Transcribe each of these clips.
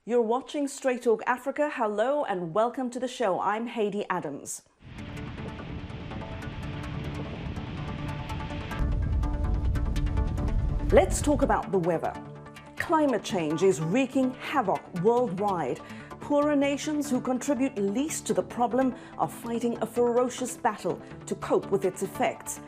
You're watching Straight Talk Africa. Hello and welcome to the show. I'm Haydé Adams. Let's talk about the weather. Climate change is wreaking havoc worldwide. Poorer nations who contribute least to the problem are fighting a ferocious battle to cope with its effects.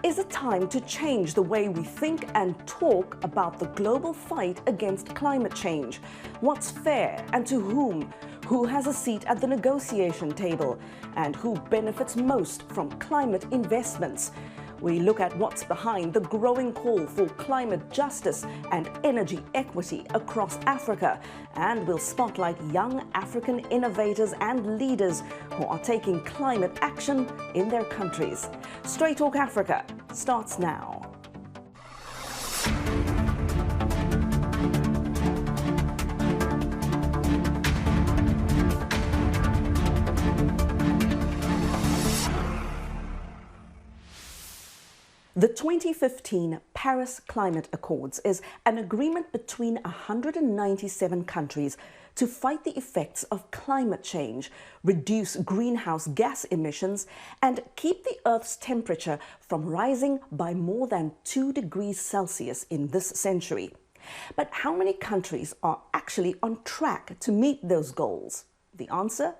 Is it time to change the way we think and talk about the global fight against climate change? What's fair and to whom? Who has a seat at the negotiation table? And who benefits most from climate investments? We look at what's behind the growing call for climate justice and energy equity across Africa. And we'll spotlight young African innovators and leaders who are taking climate action in their countries. Straight Talk Africa starts now. The 2015 Paris Climate Accords is an agreement between 197 countries to fight the effects of climate change, reduce greenhouse gas emissions, and keep the Earth's temperature from rising by more than 2 degrees Celsius in this century. But how many countries are actually on track to meet those goals? The answer?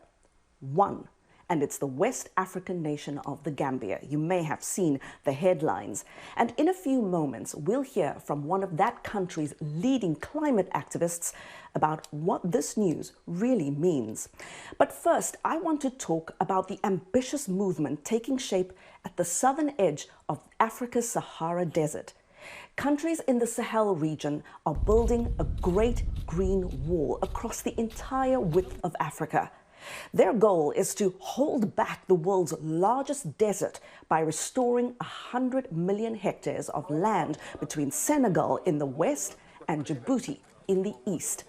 One. And it's the West African nation of the Gambia. You may have seen the headlines. And in a few moments, we'll hear from one of that country's leading climate activists about what this news really means. But first, I want to talk about the ambitious movement taking shape at the southern edge of Africa's Sahara Desert. Countries in the Sahel region are building a great green wall across the entire width of Africa. Their goal is to hold back the world's largest desert by restoring 100 million hectares of land between Senegal in the west and Djibouti in the east.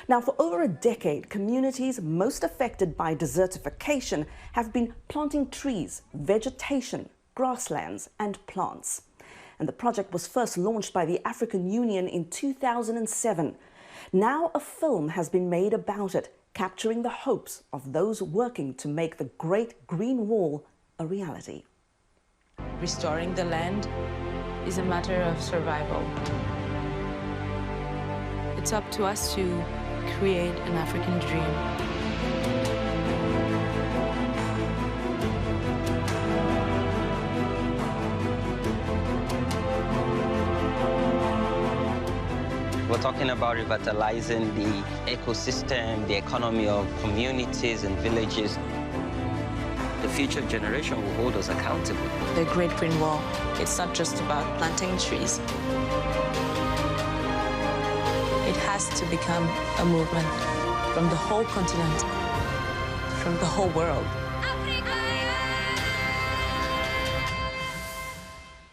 Now, for over a decade, communities most affected by desertification have been planting trees, vegetation, grasslands, and plants. And the project was first launched by the African Union in 2007. Now a film has been made about it, capturing the hopes of those working to make the Great Green Wall a reality. Restoring the land is a matter of survival. It's up to us to create an African dream. We're talking about revitalizing the ecosystem, the economy of communities and villages. The future generation will hold us accountable. The Great Green Wall, it's not just about planting trees. It has to become a movement from the whole continent, from the whole world.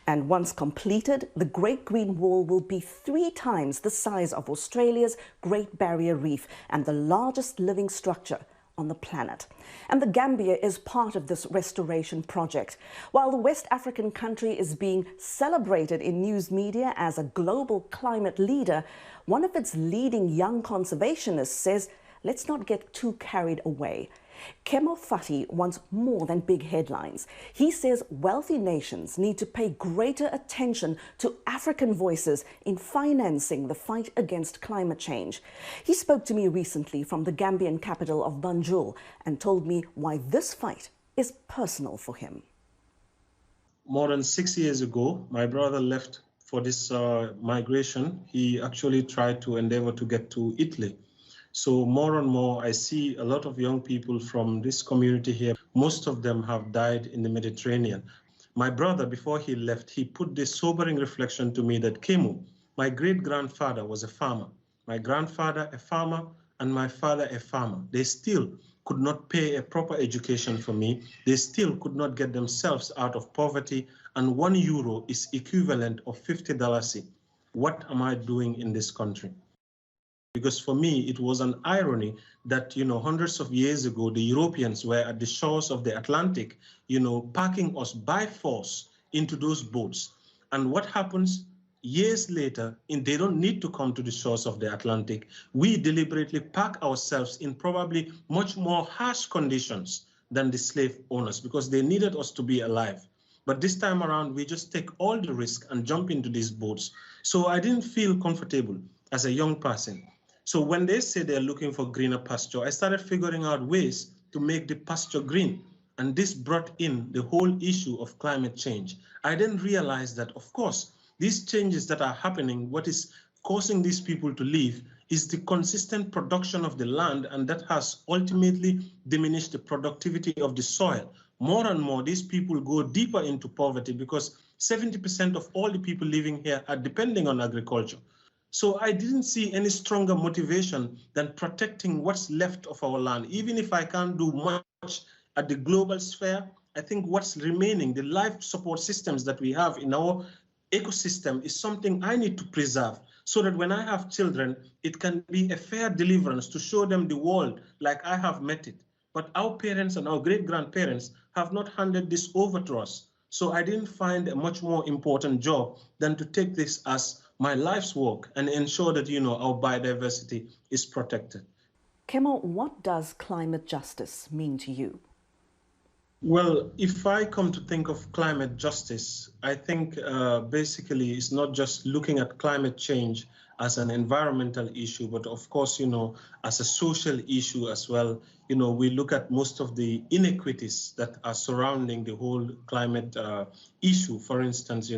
And once completed, the Great Green Wall will be 3 times the size of Australia's Great Barrier Reef and the largest living structure on the planet. And the Gambia is part of this restoration project. While the West African country is being celebrated in news media as a global climate leader, one of its leading young conservationists says, let's not get too carried away. Kemo Fatty wants more than big headlines. He says wealthy nations need to pay greater attention to African voices in financing the fight against climate change. He spoke to me recently from the Gambian capital of Banjul and told me why this fight is personal for him. More than 6 years ago, my brother left for this migration. He actually tried to endeavor to get to Italy. So more and more, I see a lot of young people from this community here. Most of them have died in the Mediterranean. My brother, before he left, he put this sobering reflection to me that Kemo, my great-grandfather was a farmer, my grandfather a farmer, and my father a farmer. They still could not pay a proper education for me. They still could not get themselves out of poverty, and €1 is equivalent of $50. What am I doing in this country? Because for me, it was an irony that, hundreds of years ago, the Europeans were at the shores of the Atlantic, packing us by force into those boats. And what happens? years later, they don't need to come to the shores of the Atlantic. We deliberately pack ourselves in probably much more harsh conditions than the slave owners because they needed us to be alive. But this time around, we just take all the risk and jump into these boats. So I didn't feel comfortable as a young person. So when they say they're looking for greener pasture, I started figuring out ways to make the pasture green. And this brought in the whole issue of climate change. I didn't realize that, of course, these changes that are happening, what is causing these people to leave is the consistent production of the land, and that has ultimately diminished the productivity of the soil. More and more, these people go deeper into poverty because 70% of all the people living here are depending on agriculture. So I didn't see any stronger motivation than protecting what's left of our land. Even if I can't do much at the global sphere, I think what's remaining, the life support systems that we have in our ecosystem is something I need to preserve so that when I have children, it can be a fair deliverance to show them the world like I have met it. But our parents and our great-grandparents have not handed this over to us. So I didn't find a much more important job than to take this as my life's work and ensure that, our biodiversity is protected. Kemo, what does climate justice mean to you? Well, if I come to think of climate justice, I think basically it's not just looking at climate change as an environmental issue, but of course, as a social issue as well. We look at most of the inequities that are surrounding the whole climate issue. For instance,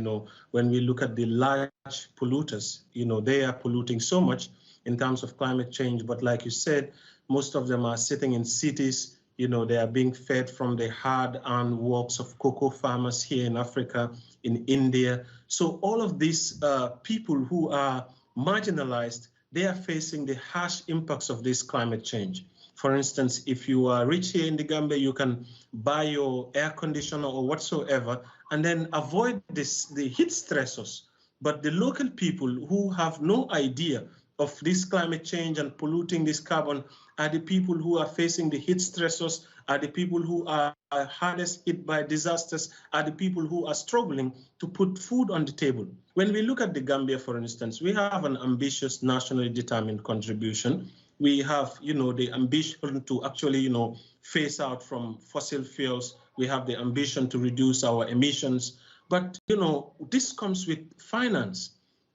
when we look at the large polluters, they are polluting so much in terms of climate change. But like you said, most of them are sitting in cities. They are being fed from the hard-earned works of cocoa farmers here in Africa, in India. So all of these people who are marginalized, they are facing the harsh impacts of this climate change. For instance, if you are rich here in the Gambia, you can buy your air conditioner or whatsoever, and then avoid the heat stressors. But the local people who have no idea of this climate change and polluting this carbon are the people who are facing the heat stressors, are the people who are hardest hit by disasters, are the people who are struggling to put food on the table. When we look at the Gambia, for instance, we have an ambitious nationally determined contribution. We have, the ambition to actually, phase out from fossil fuels. We have the ambition to reduce our emissions. But, this comes with finance.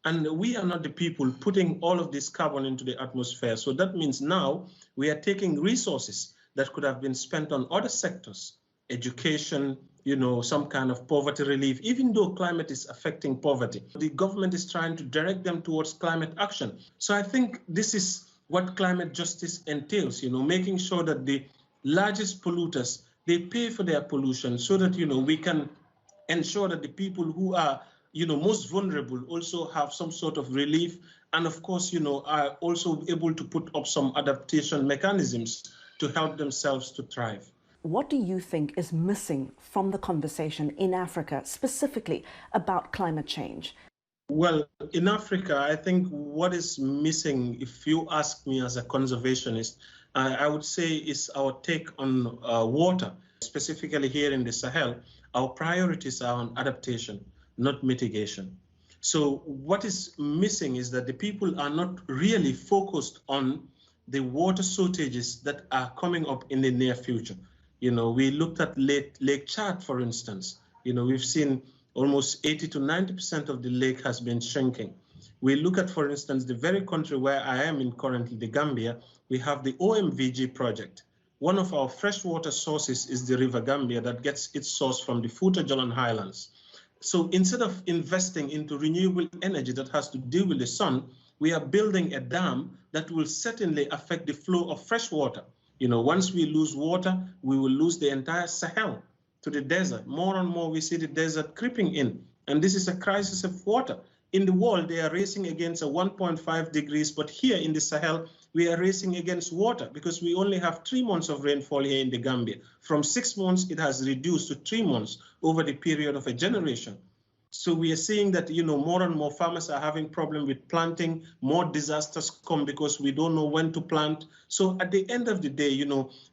And we are not the people putting all of this carbon into the atmosphere. So that means now we are taking resources that could have been spent on other sectors, education, some kind of poverty relief, even though climate is affecting poverty. The government is trying to direct them towards climate action. So I think this is what climate justice entails, making sure that the largest polluters, they pay for their pollution so that, we can ensure that the people who are most vulnerable also have some sort of relief, and of course, are also able to put up some adaptation mechanisms to help themselves to thrive. What do you think is missing from the conversation in Africa, specifically about climate change? Well, in Africa, I think what is missing, if you ask me as a conservationist, I would say is our take on water, specifically here in the Sahel. Our priorities are on adaptation, not mitigation. So what is missing is that the people are not really focused on the water shortages that are coming up in the near future. We looked at Lake Chad, for instance. We've seen almost 80 to 90% of the lake has been shrinking. We look at, for instance, the very country where I am in currently, the Gambia, we have the OMVG project. One of our freshwater sources is the River Gambia that gets its source from the Fouta Djallon Highlands. So instead of investing into renewable energy that has to deal with the sun, we are building a dam that will certainly affect the flow of fresh water. Once we lose water, we will lose the entire Sahel to the desert. More and more, we see the desert creeping in. And this is a crisis of water. In the world, they are racing against a 1.5 degrees, but here in the Sahel, we are racing against water because we only have 3 months of rainfall here in the Gambia. From 6 months, it has reduced to 3 months over the period of a generation. So we are seeing that, more and more farmers are having problem with planting, more disasters come because we don't know when to plant. So at the end of the day,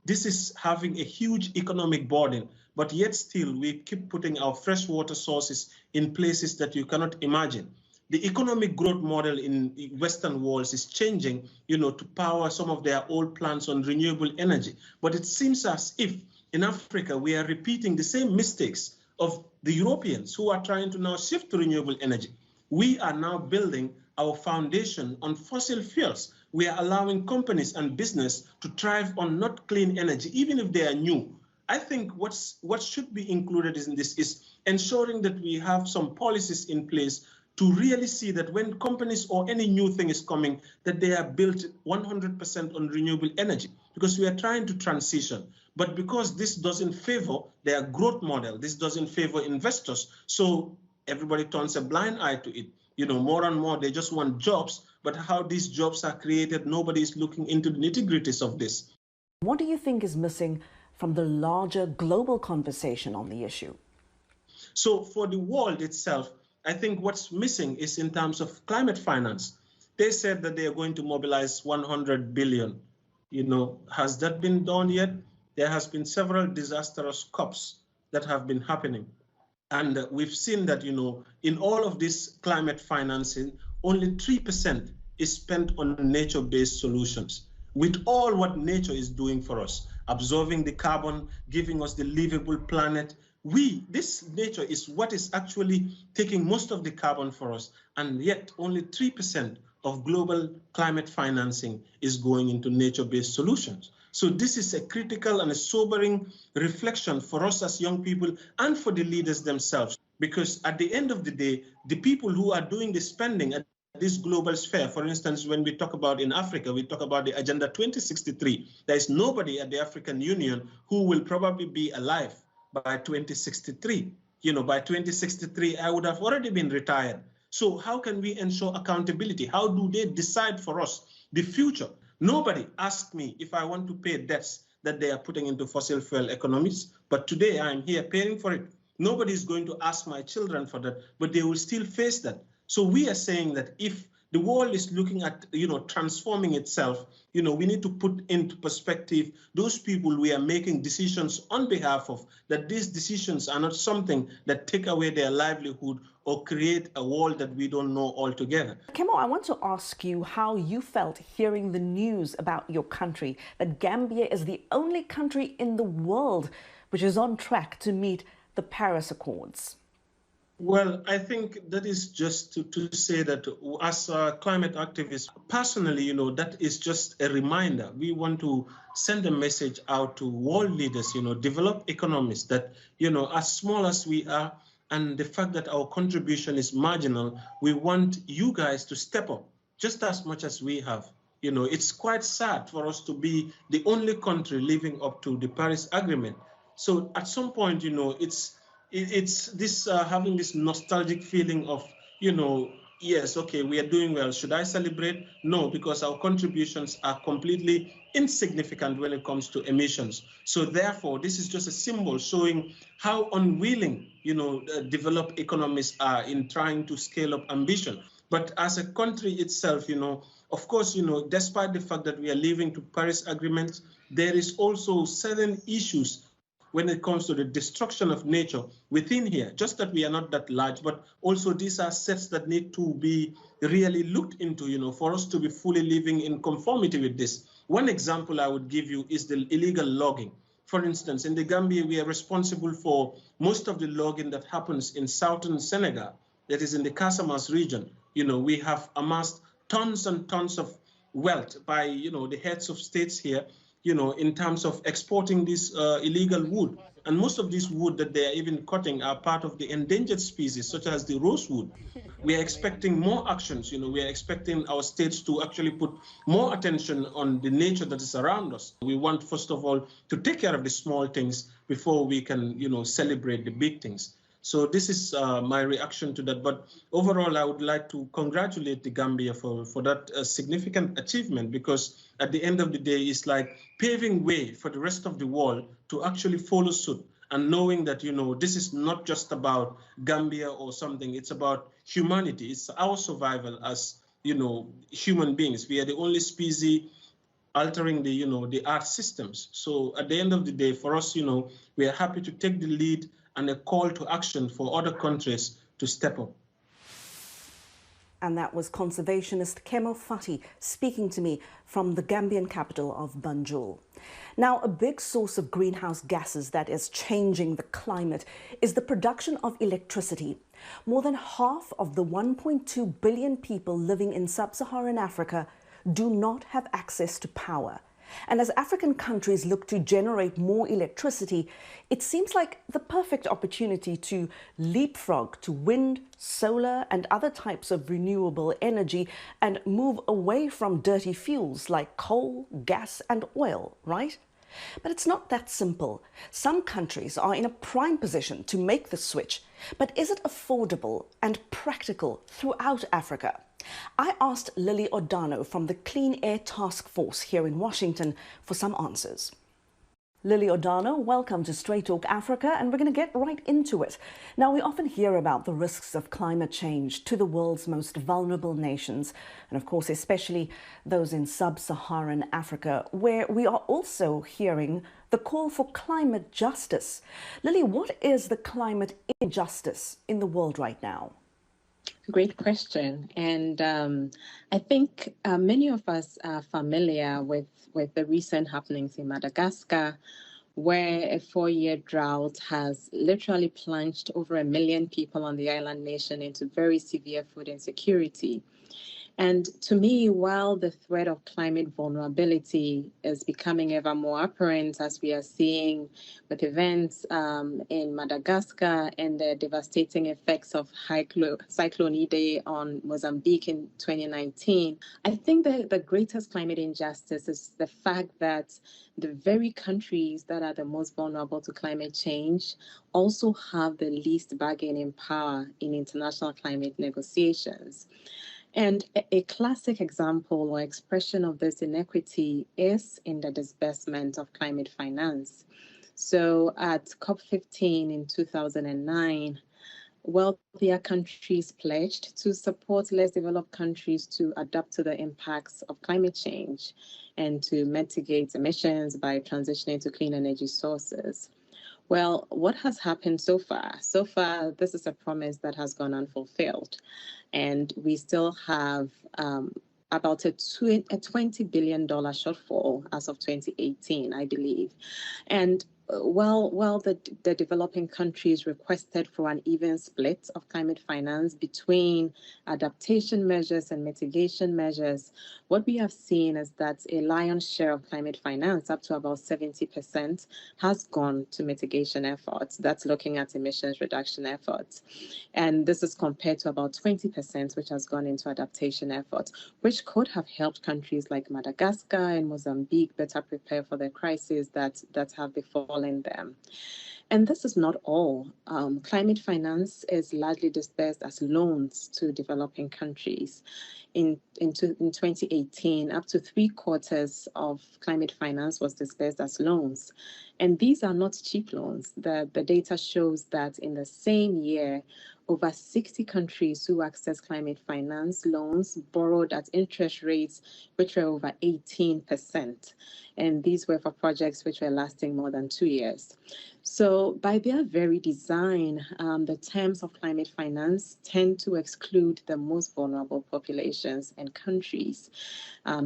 this is having a huge economic burden, but yet still we keep putting our freshwater sources in places that you cannot imagine. the economic growth model in Western worlds is changing, to power some of their old plants on renewable energy. But it seems as if in Africa, we are repeating the same mistakes of the Europeans who are trying to now shift to renewable energy. We are now building our foundation on fossil fuels. We are allowing companies and business to thrive on not clean energy, even if they are new. I think what should be included in this is ensuring that we have some policies in place to really see that when companies or any new thing is coming, that they are built 100% on renewable energy, because we are trying to transition. But because this doesn't favor their growth model, this doesn't favor investors, so everybody turns a blind eye to it. More and more, they just want jobs, but how these jobs are created, nobody is looking into the nitty-gritties of this. What do you think is missing from the larger global conversation on the issue? So for the world itself, I think what's missing is in terms of climate finance. They said that they are going to mobilize 100 billion. Has that been done yet? There has been several disastrous COPs that have been happening. And we've seen that, in all of this climate financing, only 3% is spent on nature-based solutions. With all what nature is doing for us, absorbing the carbon, giving us the livable planet, this nature is what is actually taking most of the carbon for us, and yet only 3% of global climate financing is going into nature-based solutions. So this is a critical and a sobering reflection for us as young people and for the leaders themselves, because at the end of the day, the people who are doing the spending at this global sphere, for instance, when we talk about in Africa, we talk about the Agenda 2063, there is nobody at the African Union who will probably be alive by 2063. By 2063, I would have already been retired. So how can we ensure accountability? How do they decide for us the future? Nobody asked me if I want to pay debts that they are putting into fossil fuel economies, but today I'm here paying for it. Nobody is going to ask my children for that, but they will still face that. So we are saying that if the world is looking at, transforming itself, we need to put into perspective those people we are making decisions on behalf of, that these decisions are not something that take away their livelihood or create a world that we don't know altogether. Kemo, I want to ask you how you felt hearing the news about your country, that Gambia is the only country in the world which is on track to meet the Paris Accords. Well, I think that is just to say that as climate activists, personally, that is just a reminder. We want to send a message out to world leaders, developed economies that, as small as we are, and the fact that our contribution is marginal, we want you guys to step up just as much as we have. It's quite sad for us to be the only country living up to the Paris Agreement. So at some point, it's this having this nostalgic feeling of, yes, okay, we are doing well. Should I celebrate? No, because our contributions are completely insignificant when it comes to emissions. So therefore, this is just a symbol showing how unwilling, developed economies are in trying to scale up ambition. But as a country itself, of course, despite the fact that we are leaving to Paris agreements, there is also certain issues when it comes to the destruction of nature within here, just that we are not that large, but also these are sets that need to be really looked into, for us to be fully living in conformity with this. One example I would give you is the illegal logging. For instance, in the Gambia, we are responsible for most of the logging that happens in southern Senegal, that is in the Casamance region. We have amassed tons and tons of wealth by, the heads of states here, in terms of exporting this illegal wood. And most of this wood that they are even cutting are part of the endangered species, such as the rosewood. We are expecting more actions. We are expecting our states to actually put more attention on the nature that is around us. We want, first of all, to take care of the small things before we can, celebrate the big things. So this is my reaction to that. But overall, I would like to congratulate the Gambia for that significant achievement, because at the end of the day, it's like paving way for the rest of the world to actually follow suit, and knowing that, this is not just about Gambia or something. It's about humanity. It's our survival as, human beings. We are the only species altering the earth systems. So at the end of the day, for us, we are happy to take the lead and a call to action for other countries to step up. And that was conservationist Kemo Fatty speaking to me from the Gambian capital of Banjul. Now, a big source of greenhouse gases that is changing the climate is the production of electricity. More than half of the 1.2 billion people living in sub-Saharan Africa do not have access to power. And as African countries look to generate more electricity, it seems like the perfect opportunity to leapfrog to wind, solar and other types of renewable energy and move away from dirty fuels like coal, gas and oil, right? But it's not that simple. Some countries are in a prime position to make the switch, but is it affordable and practical throughout Africa? I asked Lily Odarno from the Clean Air Task Force here in Washington for some answers. Lily Odarno, welcome to Straight Talk Africa, and we're going to get right into it. Now, we often hear about the risks of climate change to the world's most vulnerable nations, and of course, especially those in sub-Saharan Africa, where we are also hearing the call for climate justice. Lily, what is the climate injustice in the world right now? Great question. And I think many of us are familiar with the recent happenings in Madagascar, where a 4-year drought has literally plunged over 1 million people on the island nation into very severe food insecurity. And to me, while the threat of climate vulnerability is becoming ever more apparent, as we are seeing with events in Madagascar and the devastating effects of Cyclone Haydé on Mozambique in 2019, I think that the greatest climate injustice is the fact that the very countries that are the most vulnerable to climate change also have the least bargaining power in international climate negotiations. And a classic example or expression of this inequity is in the disbursement of climate finance. So at COP15 in 2009, wealthier countries pledged to support less developed countries to adapt to the impacts of climate change and to mitigate emissions by transitioning to clean energy sources. Well, what has happened so far? So far, this is a promise that has gone unfulfilled. And we still have about a $20 billion shortfall as of 2018, I believe. And while the developing countries requested for an even split of climate finance between adaptation measures and mitigation measures, what we have seen is that a lion's share of climate finance, up to about 70%, has gone to mitigation efforts. That's looking at emissions reduction efforts. And this is compared to about 20%, which has gone into adaptation efforts, which could have helped countries like Madagascar and Mozambique better prepare for the crises that have befallen them. And this is not all. Climate finance is largely dispersed as loans to developing countries. In 2018, up to 3/4 of climate finance was dispersed as loans. And these are not cheap loans. The data shows that in the same year, over 60 countries who access climate finance loans borrowed at interest rates which were over 18%. And these were for projects which were lasting more than 2 years. So by their very design, the terms of climate finance tend to exclude the most vulnerable populations and countries.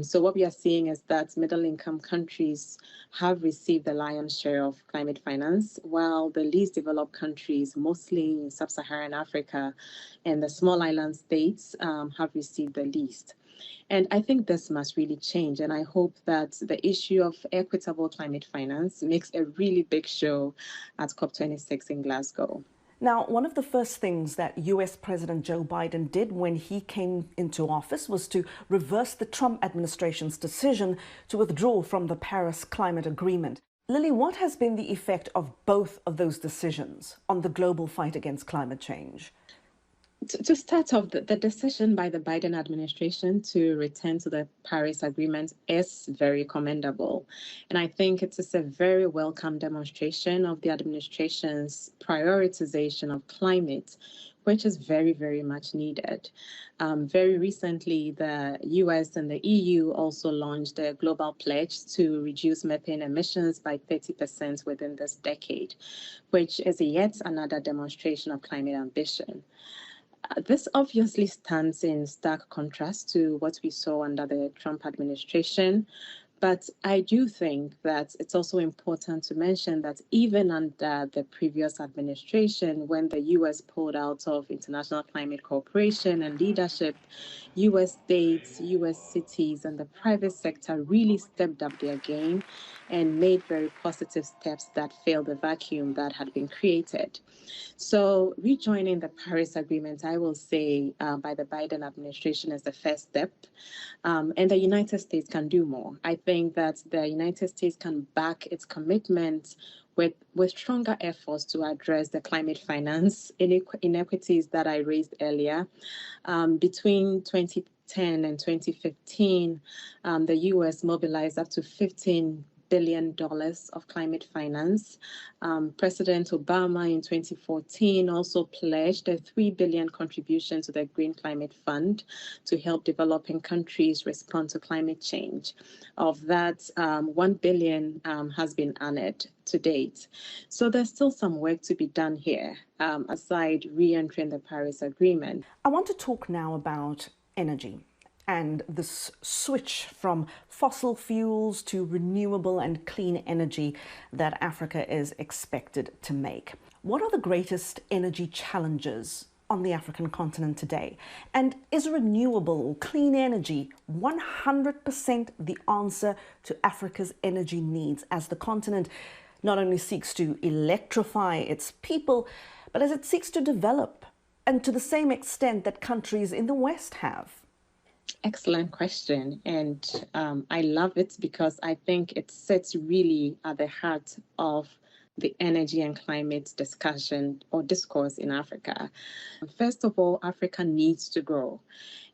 So what we are seeing is that middle-income countries have received the lion's share of climate finance, while the least developed countries, mostly in sub-Saharan Africa and the small island states, have received the least. And I think this must really change. And I hope that the issue of equitable climate finance makes a really big show at COP26 in Glasgow. Now, one of the first things that US President Joe Biden did when he came into office was to reverse the Trump administration's decision to withdraw from the Paris Climate Agreement. Lily, what has been the effect of both of those decisions on the global fight against climate change? To start off, the decision by the Biden administration to return to the Paris Agreement is very commendable. And I think it is a very welcome demonstration of the administration's prioritization of climate, which is very, very much needed. Very recently, the US and the EU also launched a global pledge to reduce methane emissions by 30% within this decade, which is yet another demonstration of climate ambition. This obviously stands in stark contrast to what we saw under the Trump administration. But I do think that it's also important to mention that even under the previous administration, when the US pulled out of International Climate Cooperation and leadership, US states, US cities, and the private sector really stepped up their game and made very positive steps that filled the vacuum that had been created. So rejoining the Paris Agreement, I will say, by the Biden administration is the first step. And the United States can do more. I think that the United States can back its commitment with stronger efforts to address the climate finance inequities that I raised earlier. Between 2010 and 2015, the US mobilized up to $15 billion of climate finance. President Obama in 2014 also pledged a $3 billion contribution to the Green Climate Fund to help developing countries respond to climate change. Of that, $1 billion has been honored to date. So there's still some work to be done here, aside re-entering the Paris Agreement. I want to talk now about energy and this switch from fossil fuels to renewable and clean energy that Africa is expected to make. What are the greatest energy challenges on the African continent today? And is renewable or clean energy 100% the answer to Africa's energy needs as the continent not only seeks to electrify its people, but as it seeks to develop, and to the same extent that countries in the West have? Excellent question. And I love it because I think it sits really at the heart of the energy and climate discussion or discourse in Africa. First of all, Africa needs to grow,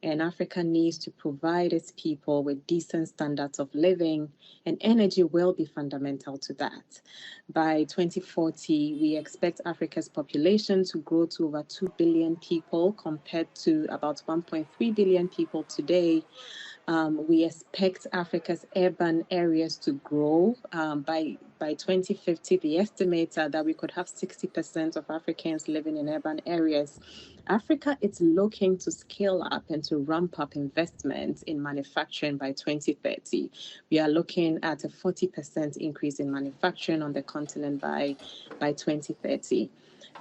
and Africa needs to provide its people with decent standards of living, and energy will be fundamental to that. By 2040, we expect Africa's population to grow to over 2 billion people compared to about 1.3 billion people today. We expect Africa's urban areas to grow. By 2050, the estimates are that we could have 60% of Africans living in urban areas. Africa is looking to scale up and to ramp up investment in manufacturing by 2030. We are looking at a 40% increase in manufacturing on the continent by 2030.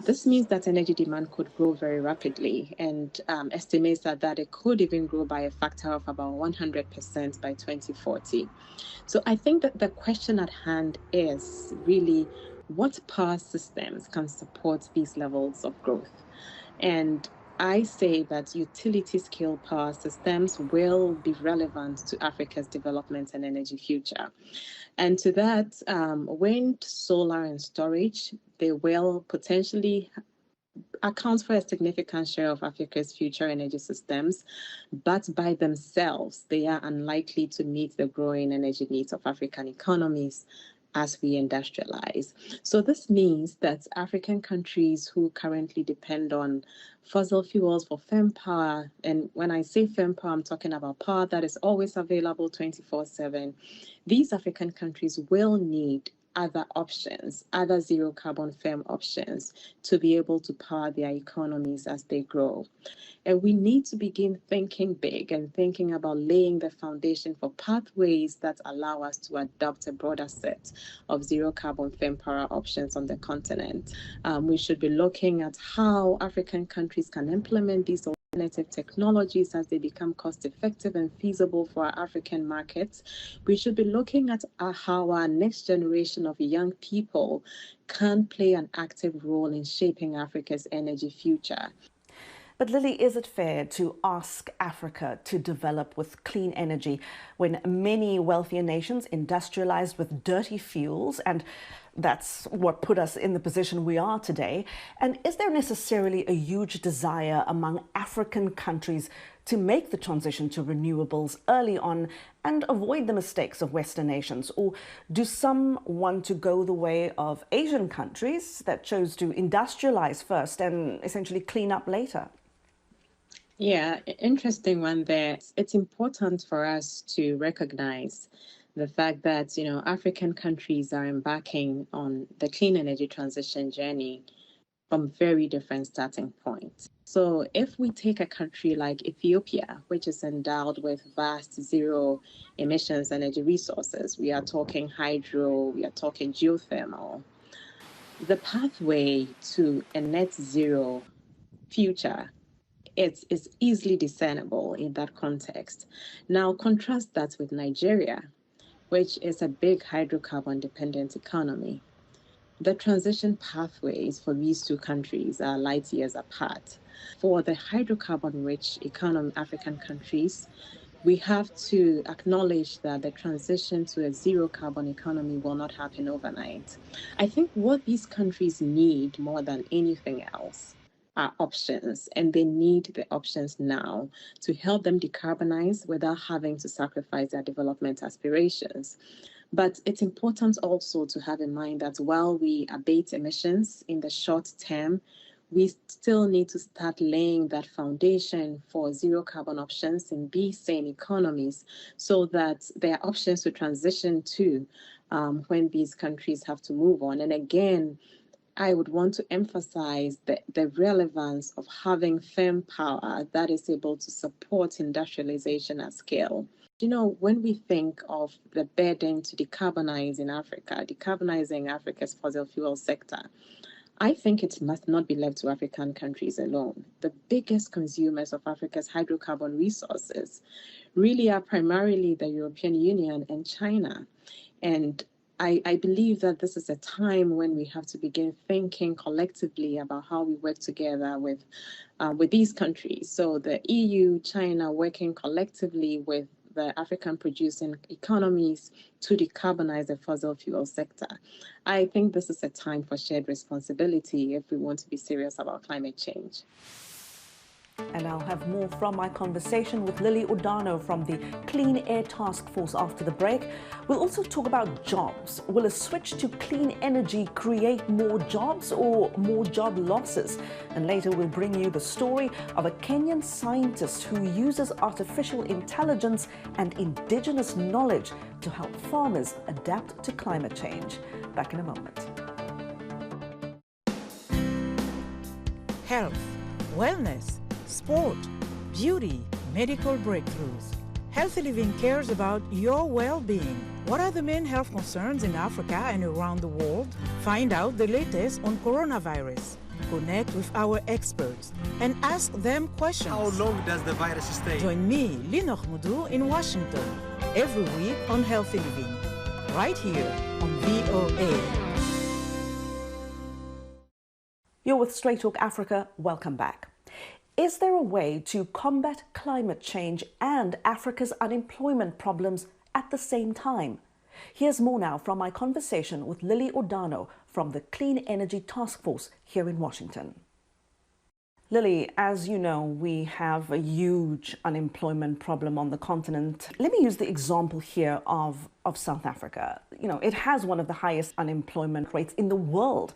This means that energy demand could grow very rapidly, and estimates are that it could even grow by a factor of about 100% by 2040. So I think that the question at hand is really what power systems can support these levels of growth? And I say that utility-scale power systems will be relevant to Africa's development and energy future. And to that, wind, solar, and storage, they will potentially account for a significant share of Africa's future energy systems, but by themselves, they are unlikely to meet the growing energy needs of African economies as we industrialize. So this means that African countries who currently depend on fossil fuels for firm power, and when I say firm power, I'm talking about power that is always available 24/7, these African countries will need other options, other zero carbon firm options to be able to power their economies as they grow. And we need to begin thinking big and thinking about laying the foundation for pathways that allow us to adopt a broader set of zero carbon firm power options on the continent. We should be looking at how African countries can implement these alternative technologies as they become cost effective and feasible for our African markets. We should be looking at how our next generation of young people can play an active role in shaping Africa's energy future. But Lily, is it fair to ask Africa to develop with clean energy when many wealthier nations industrialized with dirty fuels, and that's what put us in the position we are today? And is there necessarily a huge desire among African countries to make the transition to renewables early on and avoid the mistakes of Western nations? Or do some want to go the way of Asian countries that chose to industrialize first and essentially clean up later? Yeah, interesting one there. It's important for us to recognize the fact that, African countries are embarking on the clean energy transition journey from very different starting points. So if we take a country like Ethiopia, which is endowed with vast zero emissions energy resources, we are talking hydro, we are talking geothermal, the pathway to a net zero future is easily discernible in that context. Now contrast that with Nigeria, which is a big hydrocarbon dependent economy. The transition pathways for these two countries are light years apart. For the hydrocarbon-rich African countries, we have to acknowledge that the transition to a zero-carbon economy will not happen overnight. I think what these countries need more than anything else are options, and they need the options now to help them decarbonize without having to sacrifice their development aspirations. But it's important also to have in mind that while we abate emissions in the short term, we still need to start laying that foundation for zero carbon options in these same economies so that there are options to transition to when these countries have to move on. And again, I would want to emphasize the relevance of having firm power that is able to support industrialization at scale. You know, when we think of the burden to decarbonize in Africa, decarbonizing Africa's fossil fuel sector, I think it must not be left to African countries alone. The biggest consumers of Africa's hydrocarbon resources really are primarily the European Union and China. And I believe that this is a time when we have to begin thinking collectively about how we work together with these countries. So the EU, China working collectively with the African producing economies to decarbonize the fossil fuel sector. I think this is a time for shared responsibility if we want to be serious about climate change. And I'll have more from my conversation with Lily Odarno from the Clean Air Task Force after the break. We'll also talk about jobs. Will a switch to clean energy create more jobs or more job losses? And later we'll bring you the story of a Kenyan scientist who uses artificial intelligence and indigenous knowledge to help farmers adapt to climate change. Back in a moment. Health, wellness, sport, beauty, medical breakthroughs. Healthy Living cares about your well-being. What are the main health concerns in Africa and around the world? Find out the latest on coronavirus. Connect with our experts and ask them questions. How long does the virus stay? Join me, Linoch Mudu, in Washington, every week on Healthy Living, right here on VOA. You're with Straight Talk Africa. Welcome back. Is there a way to combat climate change and Africa's unemployment problems at the same time? Here's more now from my conversation with Lily Odarno from the Clean Energy Task Force here in Washington. Lily, as you know, we have a huge unemployment problem on the continent. Let me use the example here of South Africa. You know, it has one of the highest unemployment rates in the world,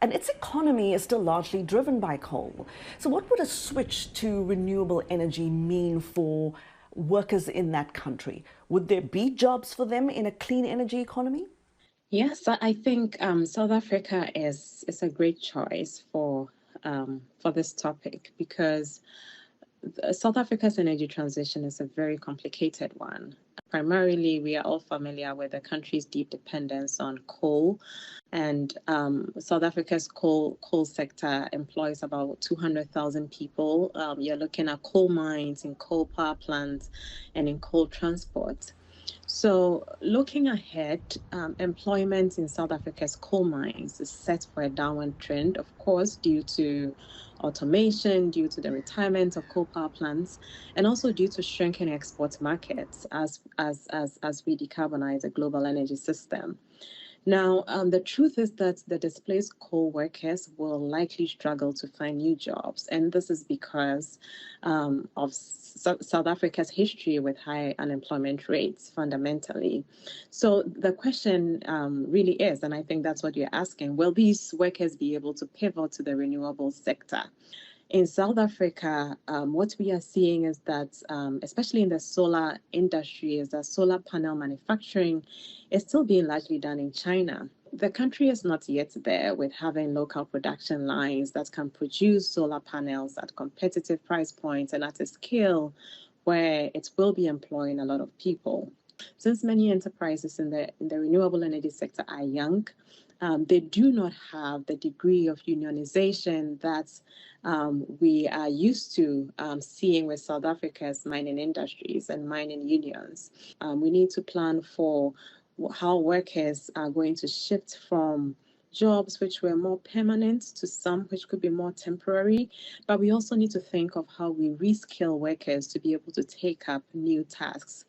and its economy is still largely driven by coal. So what would a switch to renewable energy mean for workers in that country? Would there be jobs for them in a clean energy economy? Yes, I think South Africa is a great choice for this topic because South Africa's energy transition is a very complicated one. Primarily, we are all familiar with the country's deep dependence on coal, and South Africa's coal sector employs about 200,000 people. You're looking at coal mines, in coal power plants, and in coal transport. So looking ahead, employment in South Africa's coal mines is set for a downward trend, of course, due to automation, due to the retirement of coal power plants, and also due to shrinking export markets as we decarbonize the global energy system. Now, the truth is that the displaced coal workers will likely struggle to find new jobs, and this is because of South Africa's history with high unemployment rates, fundamentally. So the question really is, and I think that's what you're asking, will these workers be able to pivot to the renewable sector? In South Africa, what we are seeing is that, especially in the solar industry, is that solar panel manufacturing is still being largely done in China. The country is not yet there with having local production lines that can produce solar panels at competitive price points and at a scale where it will be employing a lot of people. Since many enterprises in the renewable energy sector are young, they do not have the degree of unionization that we are used to seeing with South Africa's mining industries and mining unions. We need to plan for how workers are going to shift from jobs which were more permanent to some which could be more temporary, but we also need to think of how we reskill workers to be able to take up new tasks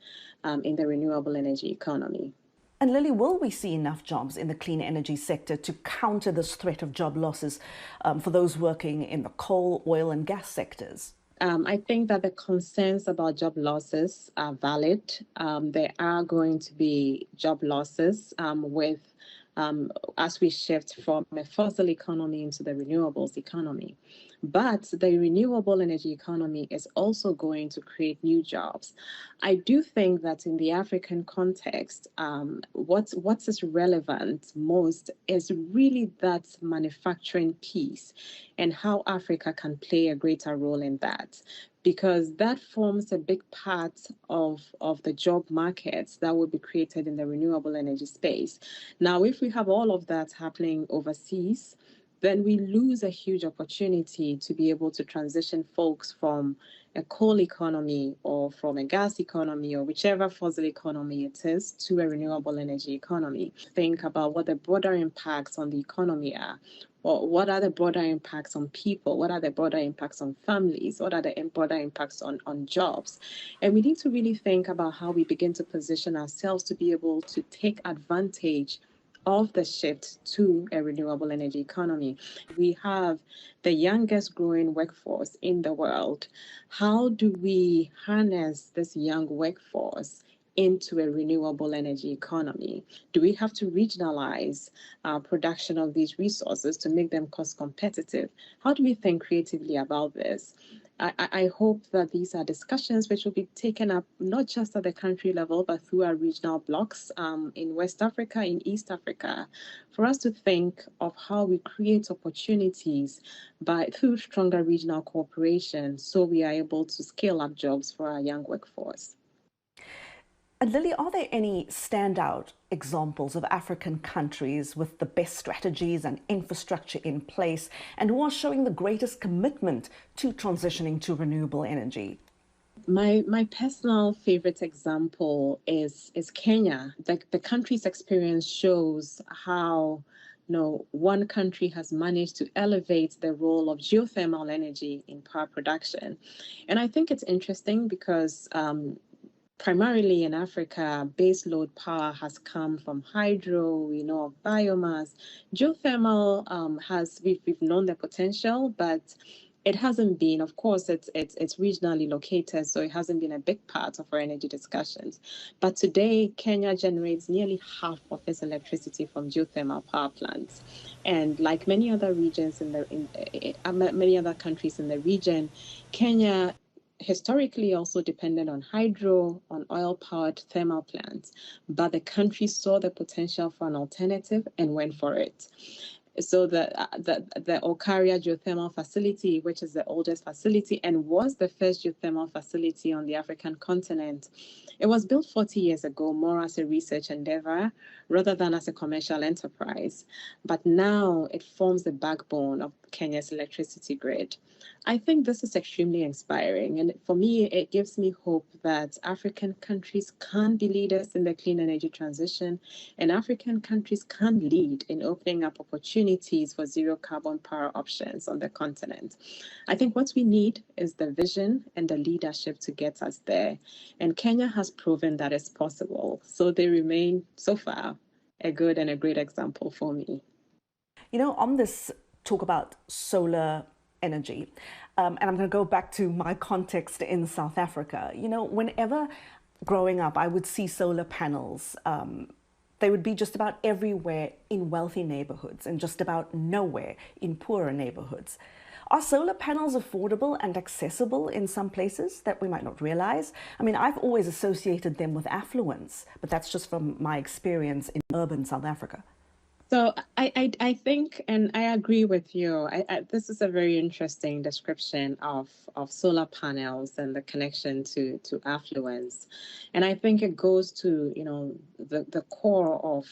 in the renewable energy economy. And Lily, will we see enough jobs in the clean energy sector to counter this threat of job losses for those working in the coal, oil and gas sectors? I think that the concerns about job losses are valid. There are going to be job losses as we shift from a fossil economy into the renewables economy. But the renewable energy economy is also going to create new jobs. I do think that in the African context, what is relevant most is really that manufacturing piece and how Africa can play a greater role in that, because that forms a big part of the job markets that will be created in the renewable energy space. Now, if we have all of that happening overseas, then we lose a huge opportunity to be able to transition folks from a coal economy or from a gas economy or whichever fossil economy it is to a renewable energy economy. Think about what the broader impacts on the economy are. Or what are the broader impacts on people? What are the broader impacts on families? What are the broader impacts on jobs? And we need to really think about how we begin to position ourselves to be able to take advantage of the shift to a renewable energy economy. We have the youngest growing workforce in the world. How do we harness this young workforce into a renewable energy economy? Do we have to regionalize production of these resources to make them cost competitive? How do we think creatively about this? I hope that these are discussions which will be taken up not just at the country level, but through our regional blocks in West Africa, in East Africa, for us to think of how we create opportunities through stronger regional cooperation so we are able to scale up jobs for our young workforce. And Lily, are there any standout examples of African countries with the best strategies and infrastructure in place and who are showing the greatest commitment to transitioning to renewable energy? My personal favorite example is Kenya. The country's experience shows how one country has managed to elevate the role of geothermal energy in power production. And I think it's interesting because primarily in Africa, baseload power has come from hydro, we know of biomass. Geothermal we've known the potential, but it hasn't been, of course, it's regionally located, so it hasn't been a big part of our energy discussions. But today, Kenya generates nearly half of its electricity from geothermal power plants. And like many other regions many other countries in the region, Kenya historically also depended on hydro, on oil-powered thermal plants, but the country saw the potential for an alternative and went for it. So the Okaria geothermal facility, which is the oldest facility and was the first geothermal facility on the African continent, it was built 40 years ago, more as a research endeavor rather than as a commercial enterprise. But now it forms the backbone of Kenya's electricity grid. I think this is extremely inspiring. And for me, it gives me hope that African countries can be leaders in the clean energy transition, and African countries can lead in opening up opportunities for zero carbon power options on the continent. I think what we need is the vision and the leadership to get us there. And Kenya has proven that it's possible. So they remain, so far, a good and a great example for me. On this talk about solar energy, and I'm going to go back to my context in South Africa. Whenever growing up, I would see solar panels. They would be just about everywhere in wealthy neighborhoods and just about nowhere in poorer neighborhoods. Are solar panels affordable and accessible in some places that we might not realize? I mean, I've always associated them with affluence, but that's just from my experience in urban South Africa. So I think, and I agree with you, this is a very interesting description of solar panels and the connection to affluence. And I think it goes to, the core of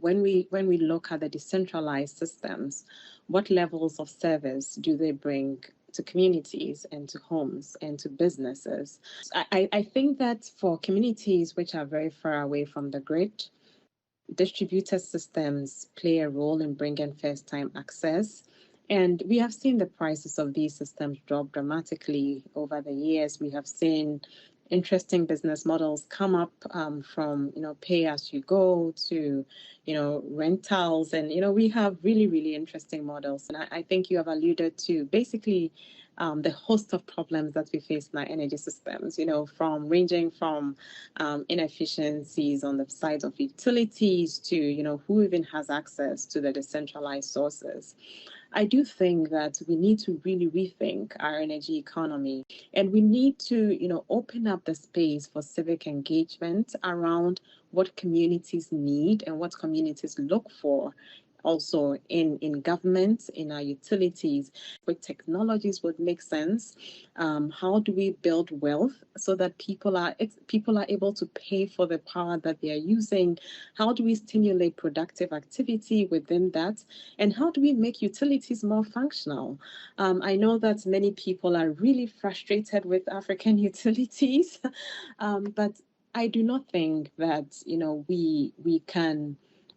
when we look at the decentralized systems, what levels of service do they bring to communities and to homes and to businesses? I think that for communities which are very far away from the grid, distributed systems play a role in bringing first-time access. And we have seen the prices of these systems drop dramatically over the years. We have seen interesting business models come up from, pay as you go to, rentals. And, we have really, really interesting models. And I think you have alluded to basically the host of problems that we face in our energy systems, ranging from inefficiencies on the side of utilities to, who even has access to the decentralized sources. I do think that we need to really rethink our energy economy, and we need to, open up the space for civic engagement around what communities need and what communities look for. Also in government, in our utilities, with technologies would make sense. How do we build wealth so that people are able to pay for the power that they are using? How do we stimulate productive activity within that? And how do we make utilities more functional? I know that many people are really frustrated with African utilities, but I do not think that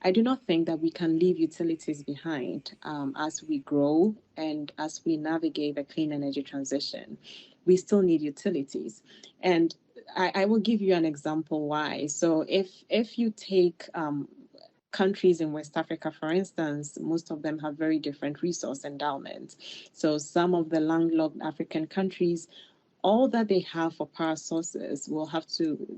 I do not think that we can leave utilities behind as we grow and as we navigate the clean energy transition. We still need utilities. And I will give you an example why. So if you take countries in West Africa, for instance, most of them have very different resource endowments. So some of the landlocked African countries, all that they have for power sources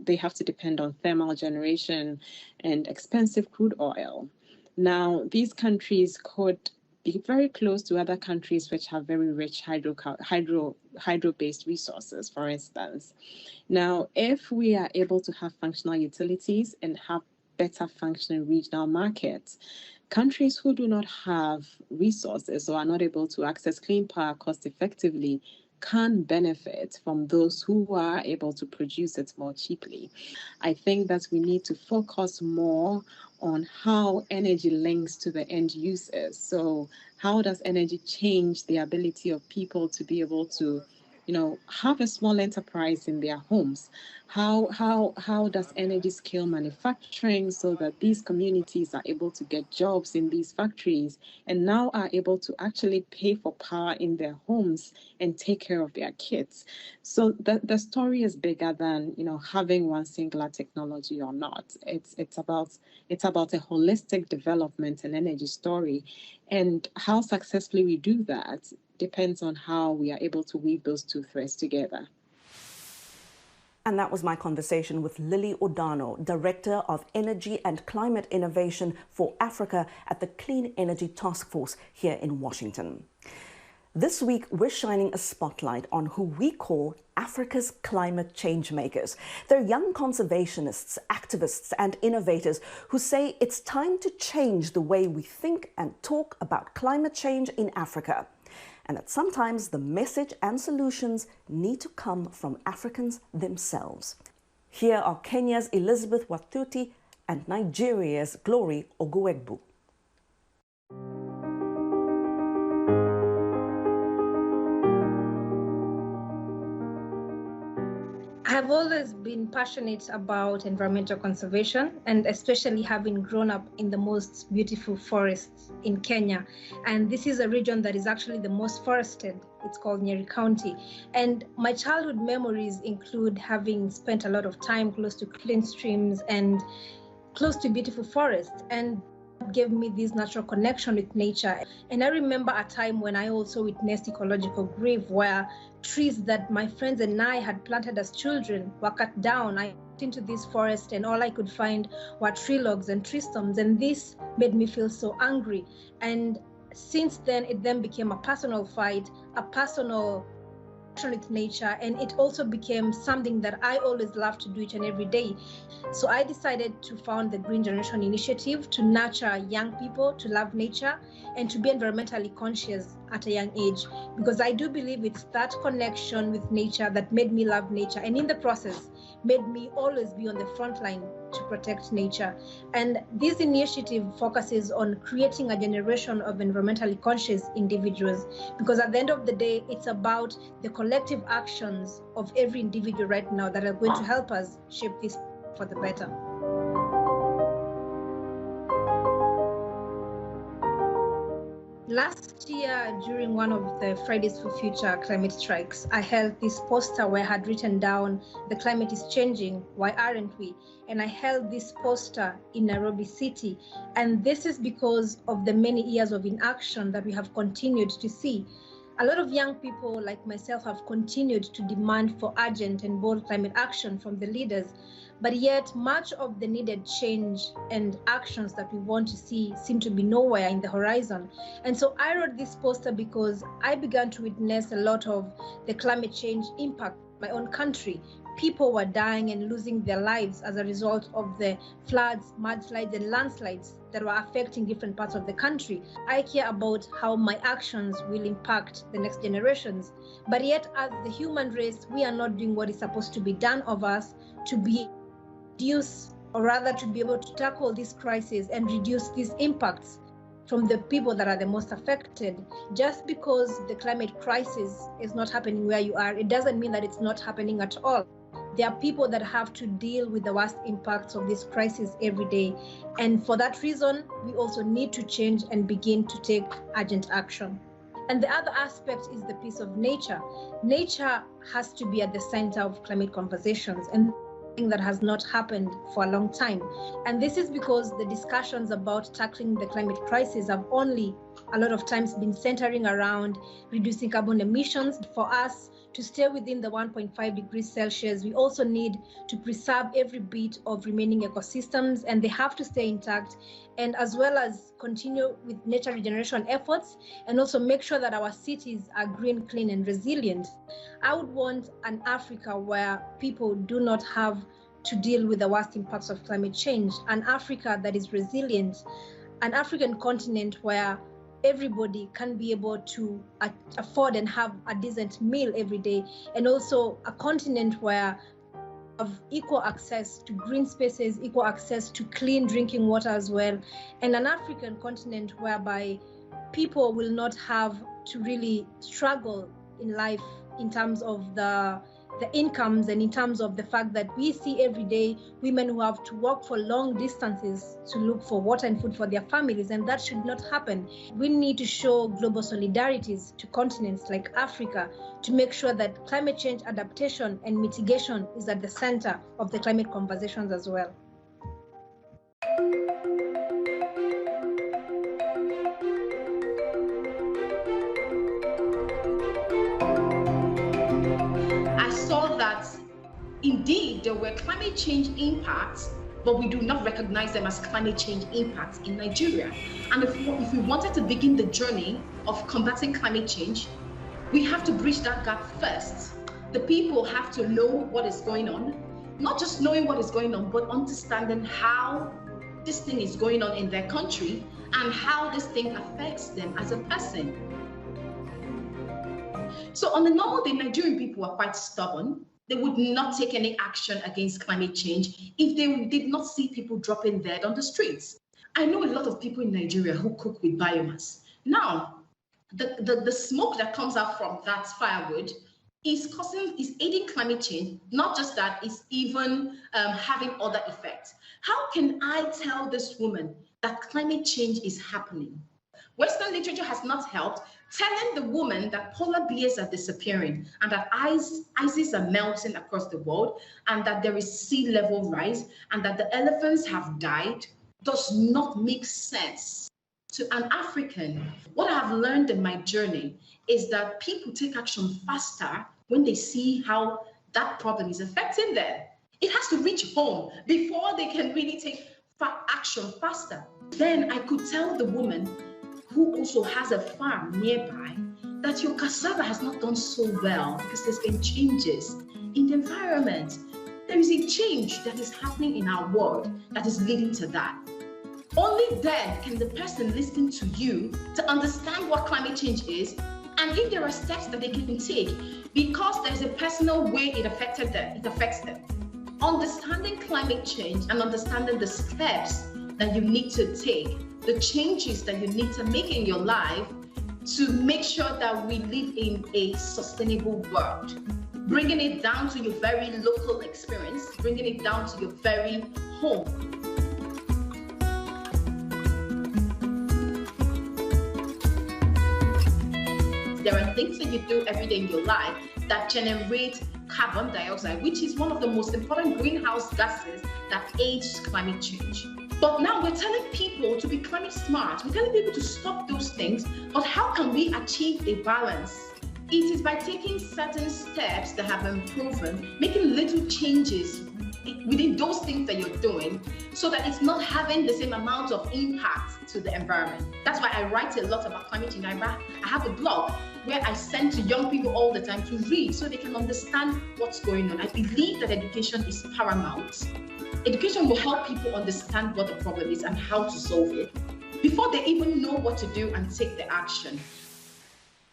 they have to depend on thermal generation and expensive crude oil. Now, these countries could be very close to other countries which have very rich hydro-based resources, for instance. Now, if we are able to have functional utilities and have better functioning regional markets, countries who do not have resources or are not able to access clean power cost effectively can benefit from those who are able to produce it more cheaply. I think that we need to focus more on how energy links to the end users. So how does energy change the ability of people to be able to have a small enterprise in their homes? How does energy scale manufacturing so that these communities are able to get jobs in these factories and now are able to actually pay for power in their homes and take care of their kids? So the story is bigger than having one singular technology or not. It's about a holistic development and energy story, and how successfully we do that depends on how we are able to weave those two threads together. And that was my conversation with Lily Odarno, Director of Energy and Climate Innovation for Africa at the Clean Energy Task Force here in Washington. This week, we're shining a spotlight on who we call Africa's climate change makers. They're young conservationists, activists, and innovators who say it's time to change the way we think and talk about climate change in Africa, and that sometimes the message and solutions need to come from Africans themselves. Here are Kenya's Elizabeth Wathuti and Nigeria's Glory Oguegbu. I've always been passionate about environmental conservation, and especially having grown up in the most beautiful forests in Kenya. And this is a region that is actually the most forested. It's called Nyeri County. And my childhood memories include having spent a lot of time close to clean streams and close to beautiful forests, and gave me this natural connection with nature. And I remember a time when I also witnessed ecological grief, where trees that my friends and I had planted as children were cut down. I went into this forest and all I could find were tree logs and tree stumps, and this made me feel so angry. And since then, it then became a personal fight, a personal with nature, and it also became something that I always love to do each and every day. So I decided to found the Green Generation Initiative to nurture young people to love nature and to be environmentally conscious at a young age, because I do believe it's that connection with nature that made me love nature, and in the process made me always be on the front line to protect nature. And this initiative focuses on creating a generation of environmentally conscious individuals, because at the end of the day, it's about the collective actions of every individual right now that are going to help us shape this for the better. Last year, during one of the Fridays for Future climate strikes, I held this poster where I had written down, "The climate is changing, why aren't we?" And I held this poster in Nairobi City. And this is because of the many years of inaction that we have continued to see. A lot of young people like myself have continued to demand for urgent and bold climate action from the leaders, but yet much of the needed change and actions that we want to see seem to be nowhere in the horizon. And so I wrote this poster because I began to witness a lot of the climate change impact in my own country. People were dying and losing their lives as a result of the floods, mudslides, and landslides that were affecting different parts of the country. I care about how my actions will impact the next generations. But yet, as the human race, we are not doing what is supposed to be done of us to be reduce, or rather to be able to tackle this crisis and reduce these impacts from the people that are the most affected. Just because the climate crisis is not happening where you are, it doesn't mean that it's not happening at all. There are people that have to deal with the worst impacts of this crisis every day. And for that reason, we also need to change and begin to take urgent action. And the other aspect is the piece of nature. Nature has to be at the center of climate conversations, and that has not happened for a long time. And this is because the discussions about tackling the climate crisis have only a lot of times been centering around reducing carbon emissions. For us to stay within the 1.5 degrees Celsius, we also need to preserve every bit of remaining ecosystems, and they have to stay intact, and as well as continue with nature regeneration efforts, and also make sure that our cities are green, clean, and resilient. I would want an Africa where people do not have to deal with the worst impacts of climate change, an Africa that is resilient, an African continent where everybody can be able to afford and have a decent meal every day, and also a continent where have equal access to green spaces, equal access to clean drinking water as well, and an African continent whereby people will not have to really struggle in life in terms of the incomes, and in terms of the fact that we see every day women who have to walk for long distances to look for water and food for their families, and that should not happen. We need to show global solidarities to continents like Africa to make sure that climate change adaptation and mitigation is at the center of the climate conversations as well. Indeed, there were climate change impacts, but we do not recognize them as climate change impacts in Nigeria. And if we wanted to begin the journey of combating climate change, we have to bridge that gap first. The people have to know what is going on, not just knowing what is going on, but understanding how this thing is going on in their country and how this thing affects them as a person. So on the normal day, Nigerian people are quite stubborn. They would not take any action against climate change if they did not see people dropping dead on the streets. I know a lot of people in Nigeria who cook with biomass. Now, the smoke that comes out from that firewood is aiding climate change. Not just that, it's even having other effects. How can I tell this woman that climate change is happening? Western literature has not helped telling the woman that polar bears are disappearing and that ices are melting across the world and that there is sea level rise and that the elephants have died does not make sense to an African. What I have learned in my journey is that people take action faster when they see how that problem is affecting them. It has to reach home before they can really take action faster. Then I could tell the woman, who also has a farm nearby, that your cassava has not done so well because there's been changes in the environment. There is a change that is happening in our world that is leading to that. Only then can the person listen to you to understand what climate change is, and if there are steps that they can take, because there's a personal way it affects them. Understanding climate change and understanding the steps that you need to take, the changes that you need to make in your life to make sure that we live in a sustainable world. Bringing it down to your very local experience, bringing it down to your very home. There are things that you do every day in your life that generate carbon dioxide, which is one of the most important greenhouse gases that aids climate change. But now we're telling people to be climate smart. We're telling people to stop those things. But how can we achieve a balance? It is by taking certain steps that have been proven, making little changes within those things that you're doing so that it's not having the same amount of impact to the environment. That's why I write a lot about climate change. I have a blog where I send to young people all the time to read so they can understand what's going on. I believe that education is paramount. Education will help people understand what the problem is and how to solve it before they even know what to do and take the action.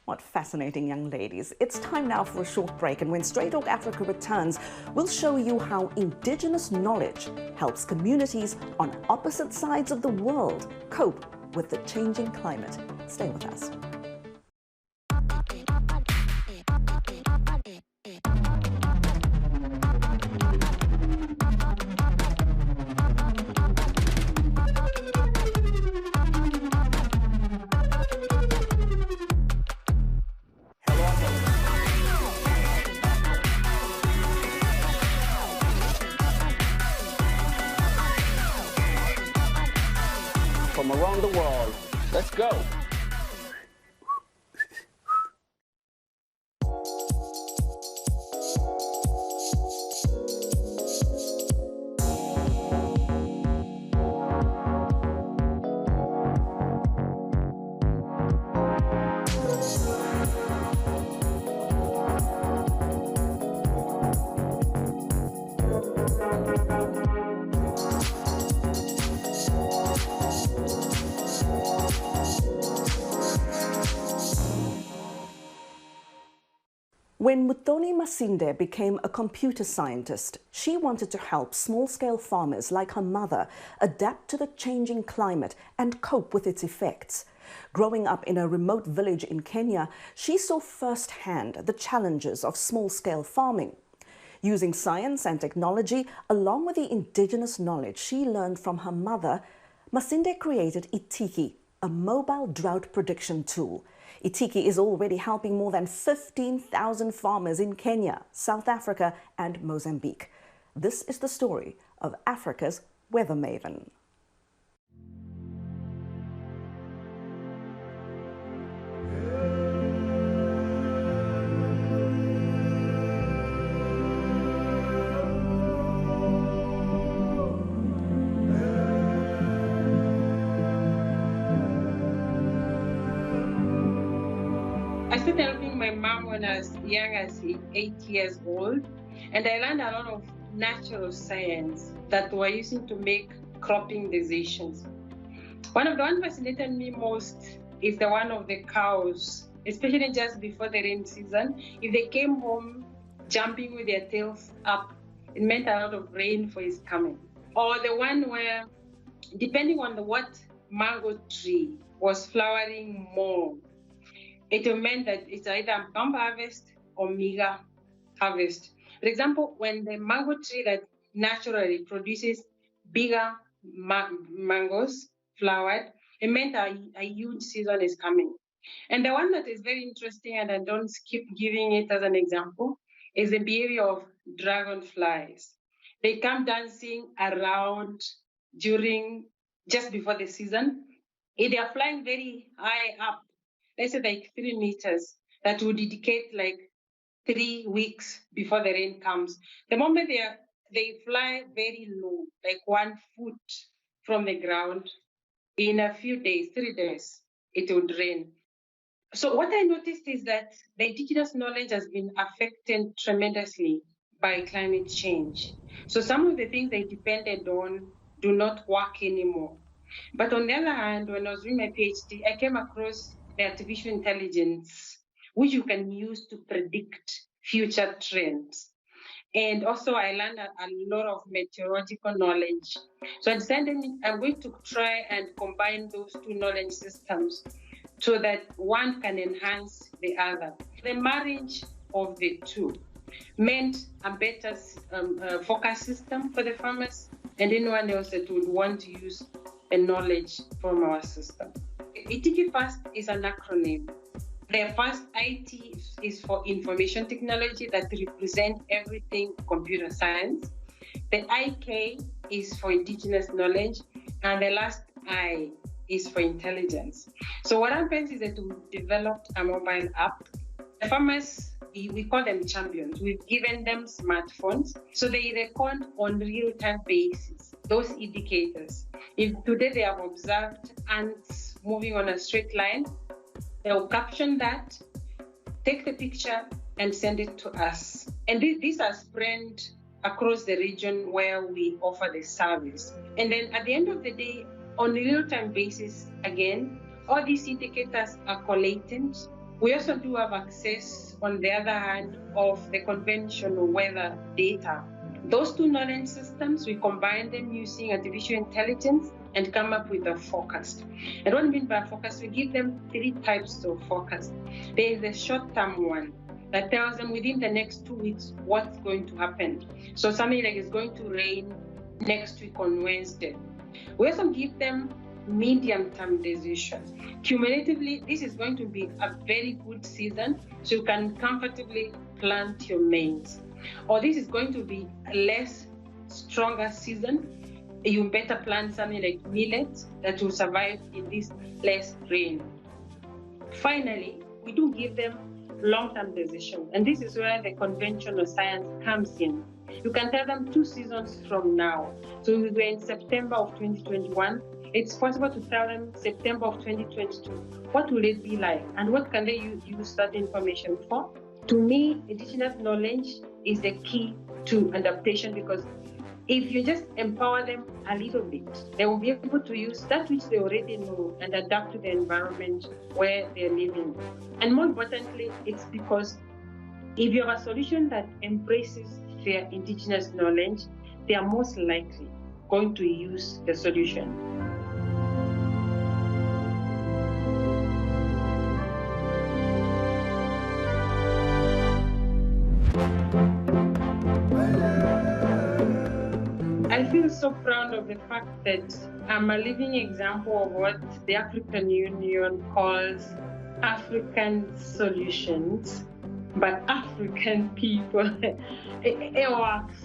What fascinating young ladies. It's time now for a short break, and when Straight Talk Africa returns, we'll show you how Indigenous knowledge helps communities on opposite sides of the world cope with the changing climate. Stay with us. From around the world. Let's go. When Muthoni Masinde became a computer scientist, she wanted to help small-scale farmers like her mother adapt to the changing climate and cope with its effects. Growing up in a remote village in Kenya, she saw firsthand the challenges of small-scale farming. Using science and technology, along with the indigenous knowledge she learned from her mother, Masinde created ITIKI, a mobile drought prediction tool. ITIKI is already helping more than 15,000 farmers in Kenya, South Africa and Mozambique. This is the story of Africa's weather maven. I started helping my mom when I was young, as 8 years old, and I learned a lot of natural science that we're using to make cropping decisions. One of the ones that fascinated me most is the one of the cows, especially just before the rain season. If they came home jumping with their tails up, it meant a lot of rainfall is coming. Or the one where, depending on what mango tree was flowering more, it meant that it's either Mamba harvest or Miga harvest. For example, when the mango tree that naturally produces bigger mangoes flowered, it meant a huge season is coming. And the one that is very interesting, and I don't keep giving it as an example, is the behavior of dragonflies. They come dancing around just before the season. If they are flying very high up, let's say like 3 meters, that would indicate like 3 weeks before the rain comes. The moment they fly very low, like 1 foot from the ground, in a few days, 3 days, it would rain. So what I noticed is that the indigenous knowledge has been affected tremendously by climate change. So some of the things they depended on do not work anymore. But on the other hand, when I was doing my PhD, I came across the artificial intelligence, which you can use to predict future trends. And also I learned a lot of meteorological knowledge. So I decided I'm going to try and combine those two knowledge systems so that one can enhance the other. The marriage of the two meant a better forecast system for the farmers and anyone else that would want to use the knowledge from our system. ITIKI FIRST is an acronym. The first IT is for information technology that represents everything computer science. The IK is for indigenous knowledge, and the last I is for intelligence. So what happens is that we developed a mobile app. The farmers, we call them champions. We've given them smartphones, so they record on real-time basis those indicators. If today they have observed ants moving on a straight line, they'll caption that, take the picture, and send it to us. And these are spread across the region where we offer the service. And then at the end of the day, on a real-time basis, again, all these indicators are collated. We also do have access, on the other hand, of the conventional weather data. Those two knowledge systems, we combine them using artificial intelligence and come up with a forecast. And what I mean by forecast, we give them 3 types of forecast. There is a short-term one that tells them within the next 2 weeks what's going to happen. So something like it's going to rain next week on Wednesday. We also give them medium-term decisions. Cumulatively, this is going to be a very good season, so you can comfortably plant your maize. Or this is going to be a less stronger season. You better plant something like millet that will survive in this less rain. Finally, we do give them long-term decisions, and this is where the conventional science comes in. You can tell them 2 seasons from now. So we were in September of 2021. It's possible to tell them September of 2022. What will it be like? And what can they use that information for? To me, indigenous knowledge is the key to adaptation, because if you just empower them a little bit, they will be able to use that which they already know and adapt to the environment where they're living. And more importantly, it's because if you have a solution that embraces their indigenous knowledge, they are most likely going to use the solution. I feel so proud of the fact that I'm a living example of what the African Union calls African solutions, but African people. It works.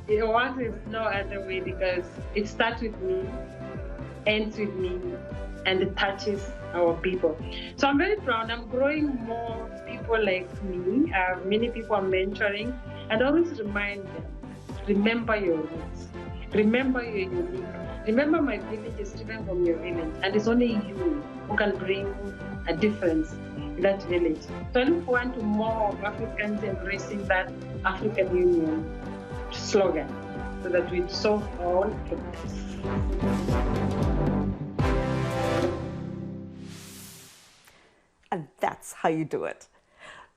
It works in no other way, because it starts with me, ends with me, and it touches our people. So I'm very proud. I'm growing more people like me. Many people I'm mentoring, and always remind them, remember your roots. Remember you're unique. Remember my village is different from your village, and it's only you who can bring a difference in that village. So I look forward to more of Africans embracing that African Union slogan so that we solve our own problems. And that's how you do it.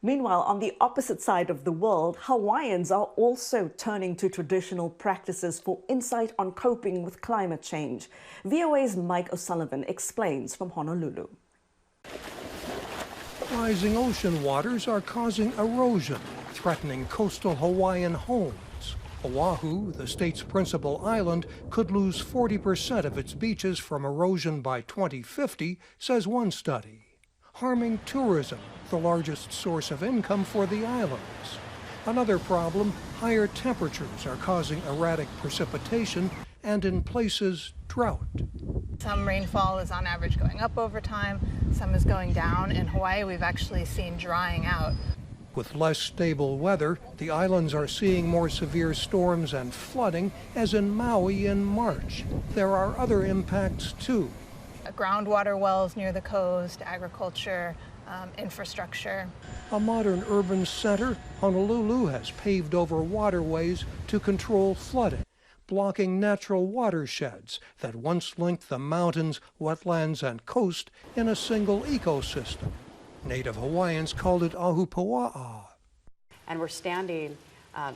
Meanwhile, on the opposite side of the world, Hawaiians are also turning to traditional practices for insight on coping with climate change. VOA's Mike O'Sullivan explains from Honolulu. Rising ocean waters are causing erosion, threatening coastal Hawaiian homes. Oahu, the state's principal island, could lose 40% of its beaches from erosion by 2050, says one study. Harming tourism, the largest source of income for the islands. Another problem, higher temperatures are causing erratic precipitation and, in places, drought. Some rainfall is on average going up over time, some is going down. In Hawaii, we've actually seen drying out. With less stable weather, the islands are seeing more severe storms and flooding, as in Maui in March. There are other impacts, too. groundwater wells near the coast, agriculture, infrastructure. A modern urban center, Honolulu has paved over waterways to control flooding, blocking natural watersheds that once linked the mountains, wetlands, and coast in a single ecosystem. Native Hawaiians called it ahupua'a. And we're standing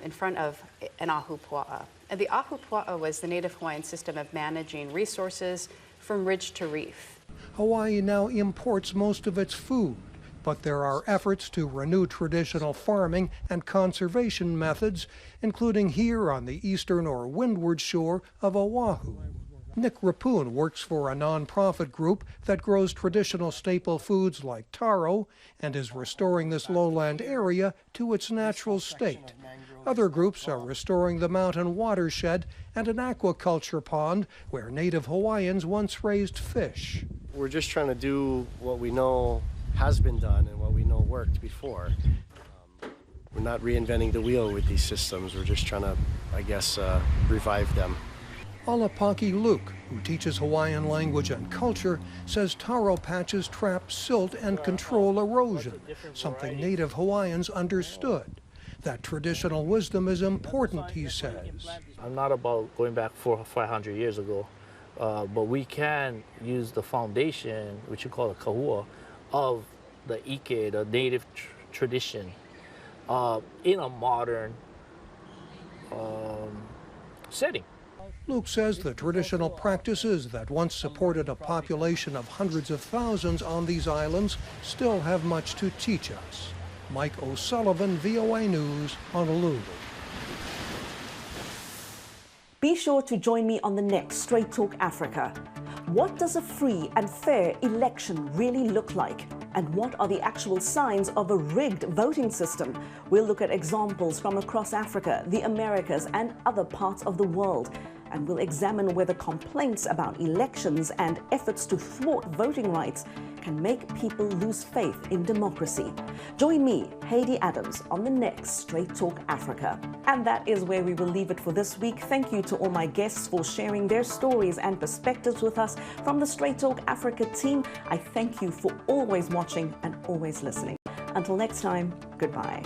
in front of an ahupua'a. And the ahupua'a was the Native Hawaiian system of managing resources from ridge to reef. Hawaii now imports most of its food, but there are efforts to renew traditional farming and conservation methods, including here on the eastern or windward shore of Oahu. Nick Rapoon works for a nonprofit group that grows traditional staple foods like taro and is restoring this lowland area to its natural state. Other groups are restoring the mountain watershed and an aquaculture pond where Native Hawaiians once raised fish. We're just trying to do what we know has been done and what we know worked before. We're not reinventing the wheel with these systems. We're just trying to, I guess, revive them. Alapaki Luke, who teaches Hawaiian language and culture, says taro patches trap silt and control erosion, something Native Hawaiians understood. That traditional wisdom is important, he says. I'm not about going back 400 or 500 years ago, but we can use the foundation, which you call a kahua, of the ike, the native tradition, in a modern setting. Luke says the traditional practices that once supported a population of hundreds of thousands on these islands still have much to teach us. Mike O'Sullivan, VOA News, Honolulu. Be sure to join me on the next Straight Talk Africa. What does a free and fair election really look like? And what are the actual signs of a rigged voting system? We'll look at examples from across Africa, the Americas, and other parts of the world. And we'll examine whether complaints about elections and efforts to thwart voting rights can make people lose faith in democracy. Join me, Haydé Adams, on the next Straight Talk Africa. And that is where we will leave it for this week. Thank you to all my guests for sharing their stories and perspectives with us. From the Straight Talk Africa team, I thank you for always watching and always listening. Until next time, goodbye.